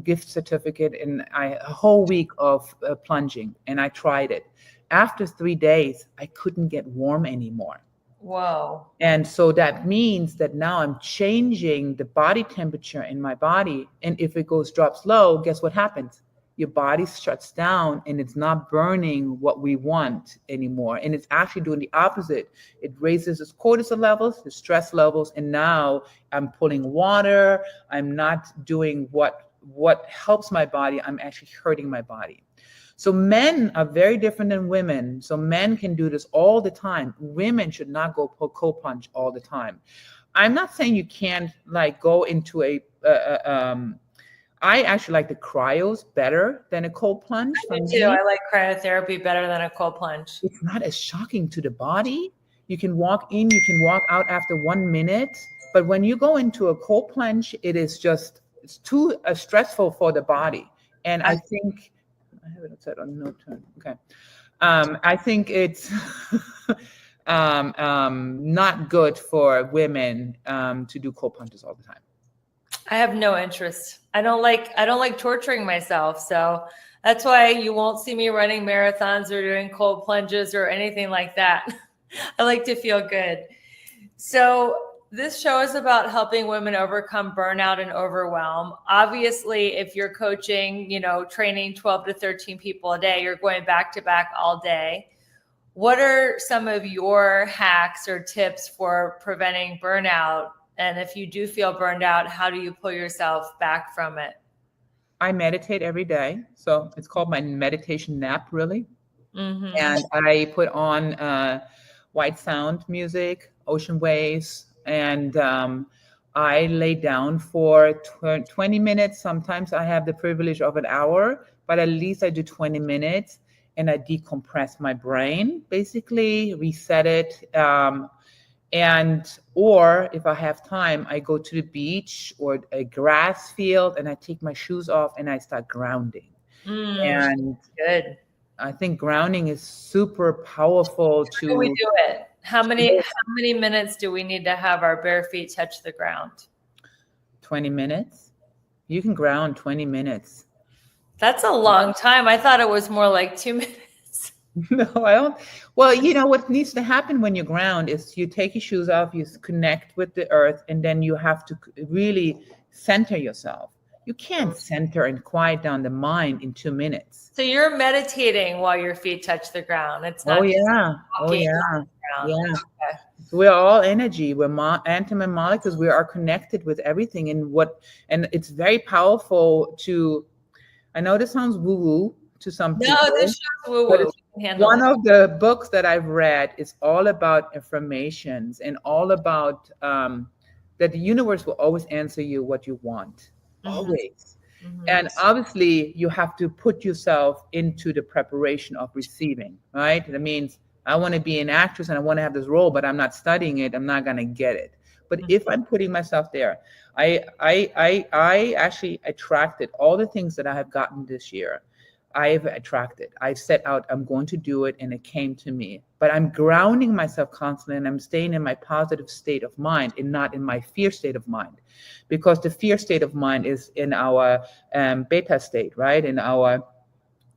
gift certificate and a whole week of plunging, and I tried it. After 3 days, I couldn't get warm anymore. Whoa. And so that means that now I'm changing the body temperature in my body. And if it drops low, guess what happens? Your body shuts down and it's not burning what we want anymore. And it's actually doing the opposite. It raises its cortisol levels, the stress levels. And now I'm pulling water. I'm not doing what helps my body. I'm actually hurting my body. So men are very different than women. So men can do this all the time. Women should not go cold plunge all the time. I'm not saying you can't go into I actually like the cryos better than a cold plunge. I do too. I like cryotherapy better than a cold plunge. It's not as shocking to the body. You can walk in, you can walk out after 1 minute. But when you go into a cold plunge, it's too stressful for the body. And I think, I have it set on no turn. Okay. I think it's not good for women to do cold plunges all the time. I have no interest. I don't like torturing myself. So that's why you won't see me running marathons or doing cold plunges or anything like that. I like to feel good. So this show is about helping women overcome burnout and overwhelm. Obviously, if you're coaching, training 12 to 13 people a day, you're going back to back all day. What are some of your hacks or tips for preventing burnout? And if you do feel burned out, how do you pull yourself back from it? I meditate every day. So it's called my meditation nap, really. Mm-hmm. And I put on white sound music, ocean waves, and I lay down for 20 minutes. Sometimes I have the privilege of an hour, but at least I do 20 minutes and I decompress my brain, basically reset it. Or if I have time, I go to the beach or a grass field and I take my shoes off and I start grounding. And Good. I think grounding is super powerful How do we to do it? How many minutes do we need to have our bare feet touch the ground? 20 minutes. You can ground 20 minutes. That's a long time. I thought it was more like 2 minutes. No, I don't. Well, what needs to happen when you ground is you take your shoes off, you connect with the earth, and then you have to really center yourself. You can't center and quiet down the mind in 2 minutes. So you're meditating while your feet touch the ground. It's not Oh just yeah. Oh walking yeah. on the ground. Yeah. Okay. We're all energy. We're atom and molecules. We are connected with everything. And it's very powerful to. I know this sounds woo-woo to some people. No, this show's woo-woo. One of the books that I've read is all about affirmations and all about that the universe will always answer you what you want, always. And obviously, you have to put yourself into the preparation of receiving, right? That means I want to be an actress and I want to have this role, but I'm not studying it. I'm not going to get it. But if I'm putting myself there, I actually attracted all the things that I have gotten this year. I've attracted. I set out, I'm going to do it, and it came to me. But I'm grounding myself constantly, and I'm staying in my positive state of mind and not in my fear state of mind. Because the fear state of mind is in our beta state, right? In our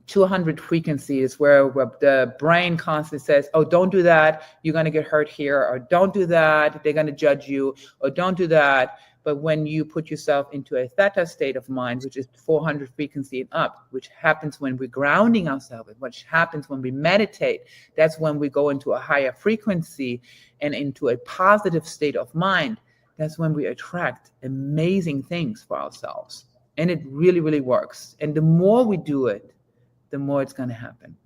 200 frequencies where the brain constantly says, oh, don't do that, you're going to get hurt here, or don't do that, they're going to judge you, or don't do that. But when you put yourself into a theta state of mind, which is 400 frequency and up, which happens when we're grounding ourselves, which happens when we meditate, that's when we go into a higher frequency and into a positive state of mind. That's when we attract amazing things for ourselves. And it really, really works. And the more we do it, the more it's going to happen.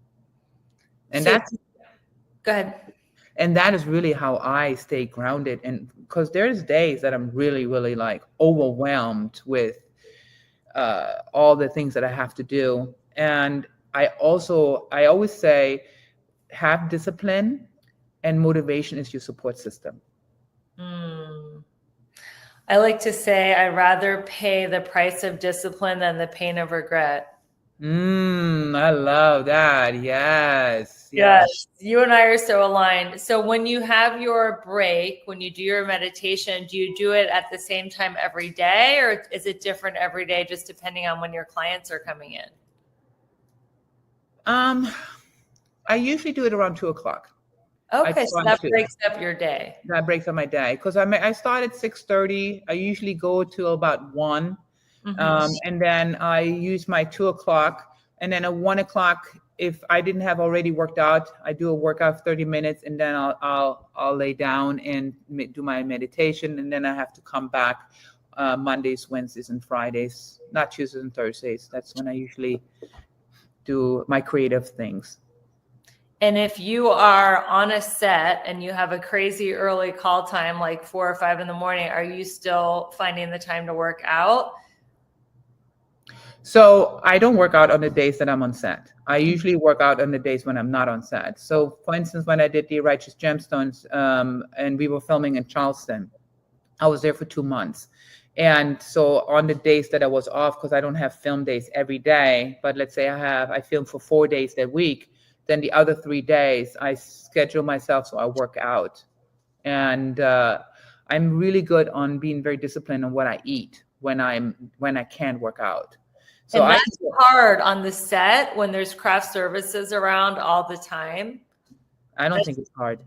And So- that's Go ahead. and that is really how I stay grounded. And because there's days that I'm really, really like overwhelmed with all the things that I have to do. And I always say, have discipline, and motivation is your support system. I like to say I'd rather pay the price of discipline than the pain of regret. I love that. Yes. Yes, you and I are so aligned. So when you have your break, when you do your meditation, do you do it at the same time every day, or is it different every day just depending on when your clients are coming in? I usually do it around 2:00. Okay, so that to. breaks up your day. That breaks up my day because I start at 6:30. I usually go till about 1. And then I use my 2:00, and then at 1:00, if I didn't have already worked out, I do a workout of 30 minutes, and then I'll lay down and do my meditation, and then I have to come back Mondays, Wednesdays, and Fridays, not Tuesdays and Thursdays. That's when I usually do my creative things. And if you are on a set and you have a crazy early call time, like 4 or 5 in the morning, are you still finding the time to work out? So I don't work out on the days that I'm on set. I usually work out on the days when I'm not on set. So for instance, when I did the Righteous Gemstones and we were filming in Charleston, I was there for 2 months. And so on the days that I was off, because I don't have film days every day, but let's say I film for 4 days that week, then the other 3 days I schedule myself so I work out. And I'm really good on being very disciplined on what I eat when I can work out. So and that's hard on the set when there's craft services around all the time. I don't think it's hard.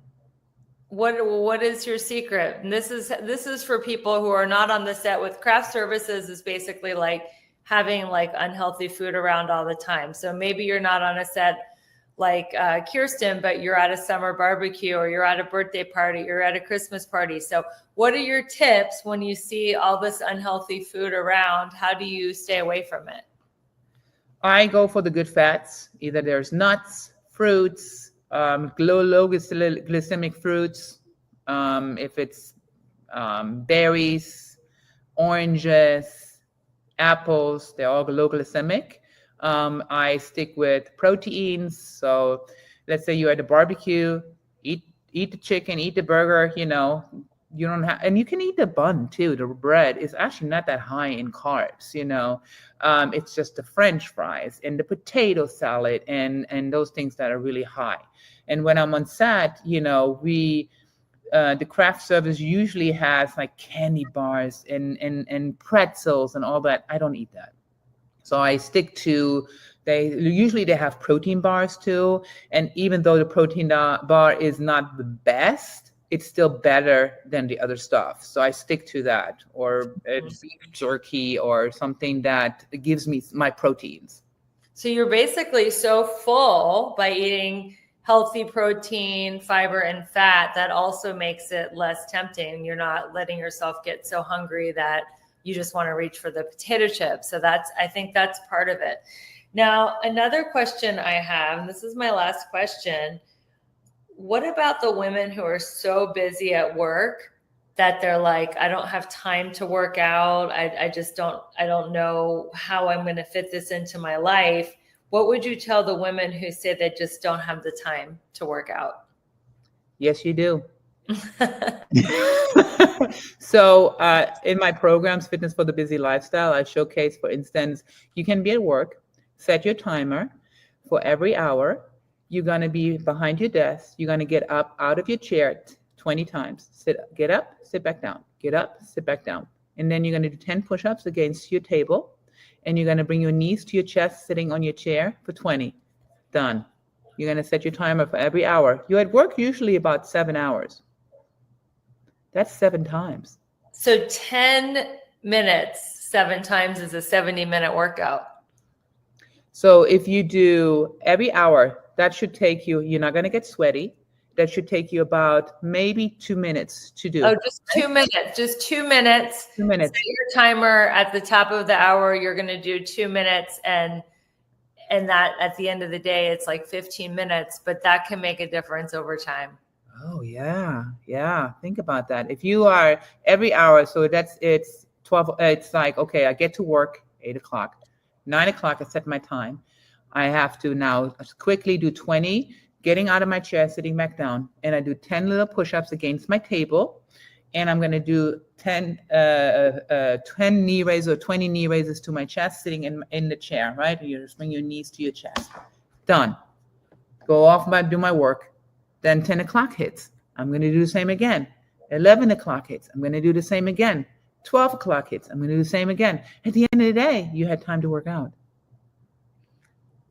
What is your secret? And this is for people who are not on the set. With craft services is basically like having like unhealthy food around all the time. So maybe you're not on a set like Kerstin, but you're at a summer barbecue, or you're at a birthday party, you're at a Christmas party. So what are your tips when you see all this unhealthy food around? How do you stay away from it? I go for the good fats. Either there's nuts, fruits, low glycemic fruits. If it's berries, oranges, apples, they're all low glycemic. I stick with proteins. So let's say you're at a barbecue, eat eat the chicken, eat the burger, you don't have, and you can eat the bun too. The bread is actually not that high in carbs, it's just the French fries and the potato salad and those things that are really high. And when I'm on set, the craft service usually has like candy bars and pretzels and all that. I don't eat that. So I stick to, they have protein bars too. And even though the protein bar is not the best, it's still better than the other stuff. So I stick to that, or beef jerky or something that gives me my proteins. So you're basically so full by eating healthy protein, fiber, and fat, that also makes it less tempting. You're not letting yourself get so hungry that you just want to reach for the potato chips. So I think that's part of it. Now, another question I have, and this is my last question. What about the women who are so busy at work that they're like, I don't have time to work out. I don't know how I'm going to fit this into my life. What would you tell the women who say they just don't have the time to work out? Yes, you do. So in my programs, Fitness for the Busy Lifestyle, I showcase, for instance, you can be at work, set your timer for every hour. You're going to be behind your desk. You're going to get up out of your chair 20 times. Get up, sit back down. Get up, sit back down. And then you're going to do 10 push-ups against your table. And you're going to bring your knees to your chest sitting on your chair for 20. Done. You're going to set your timer for every hour. You're at work usually about 7 hours. That's 7 times. So 10 minutes, 7 times is a 70-minute workout. So if you do every hour, that should take you, you're not going to get sweaty. That should take you about maybe 2 minutes to do. Oh, just 2 minutes. Just 2 minutes. 2 minutes. Set your timer at the top of the hour. You're going to do 2 minutes, and that at the end of the day, it's like 15 minutes, but that can make a difference over time. Oh yeah. Yeah. Think about that. If you are every hour, so it's 12, it's like, okay, I get to work 8 o'clock, 9 o'clock, I set my time. I have to now quickly do 20, getting out of my chair, sitting back down, and I do 10 little push-ups against my table. And I'm going to do 10 knee raises or 20 knee raises to my chest, sitting in the chair, right? You just bring your knees to your chest. Done. Go off, do my work. Then 10 o'clock hits. I'm going to do the same again. 11 o'clock hits. I'm going to do the same again. 12 o'clock hits. I'm going to do the same again. At the end of the day, you had time to work out.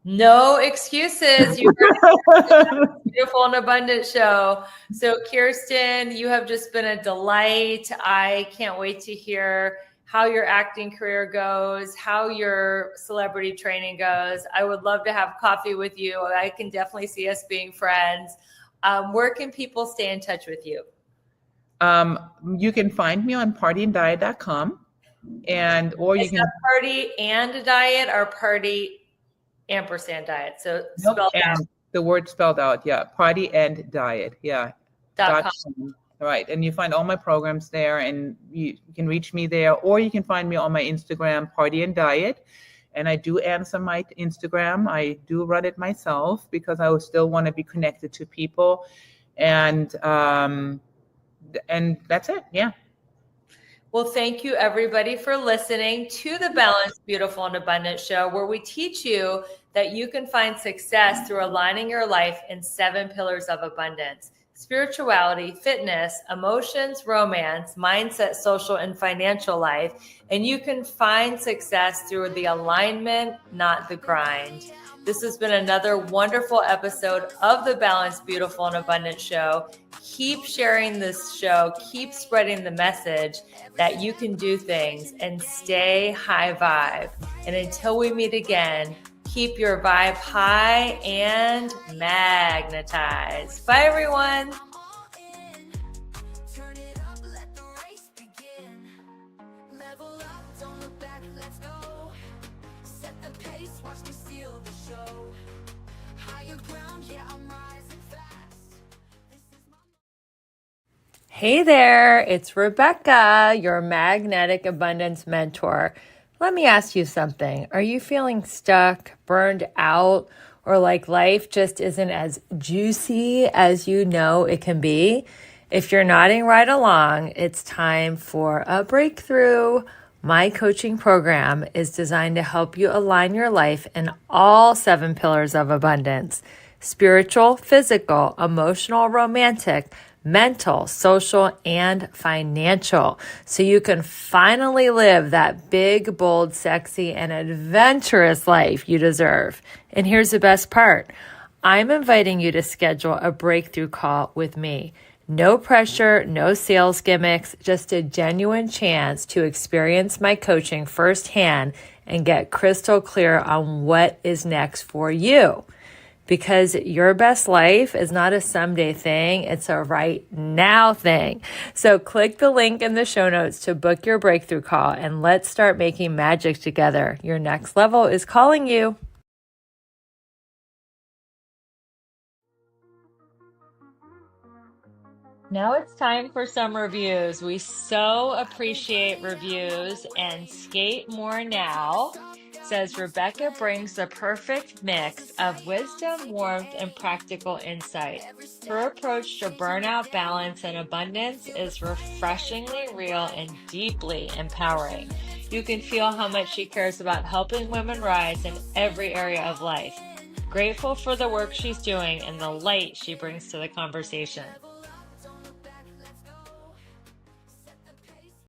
No excuses. You heard Beautiful and Abundant show. So Kerstin, you have just been a delight. I can't wait to hear how your acting career goes, how your celebrity training goes. I would love to have coffee with you. I can definitely see us being friends. Where can people stay in touch with you? You can find me on partyanddiet.com, or you can Party and Diet or Party ampersand diet. So spelled out. The word spelled out. Yeah. Party and Diet. Yeah. .com. Right. And you find all my programs there, and you can reach me there, or you can find me on my Instagram, Party and Diet. And I do answer my Instagram. I do run it myself because I would still want to be connected to people. And that's it. Yeah. Well, thank you everybody for listening to the Balanced, Beautiful, and Abundant show, where we teach you that you can find success through aligning your life in 7 pillars of abundance: spirituality, fitness, emotions, romance, mindset, social, and financial life. And you can find success through the alignment, not the grind. This has been another wonderful episode of the Balanced, Beautiful, and Abundant show. Keep sharing this show. Keep spreading the message that you can do things, and stay high vibe. And until we meet again, keep your vibe high and magnetized. Bye, everyone. Hey there, it's Rebecca, your magnetic abundance mentor. Let me ask you something. Are you feeling stuck, burned out, or like life just isn't as juicy as you know it can be, if you're nodding right along, it's time for a breakthrough. My coaching program is designed to help you align your life in all 7 pillars of abundance: spiritual, physical, emotional, romantic, mental, social, and financial, so you can finally live that big, bold, sexy, and adventurous life you deserve. And here's the best part. I'm inviting you to schedule a breakthrough call with me. No pressure, no sales gimmicks, just a genuine chance to experience my coaching firsthand and get crystal clear on what is next for you. Because your best life is not a someday thing, it's a right now thing. So click the link in the show notes to book your breakthrough call and let's start making magic together. Your next level is calling you. Now it's time for some reviews. We so appreciate reviews, and Skate More Now says Rebecca brings the perfect mix of wisdom, warmth, and practical insight. Her approach to burnout, balance, and abundance is refreshingly real and deeply empowering. You can feel how much she cares about helping women rise in every area of life. Grateful for the work she's doing and the light she brings to the conversation.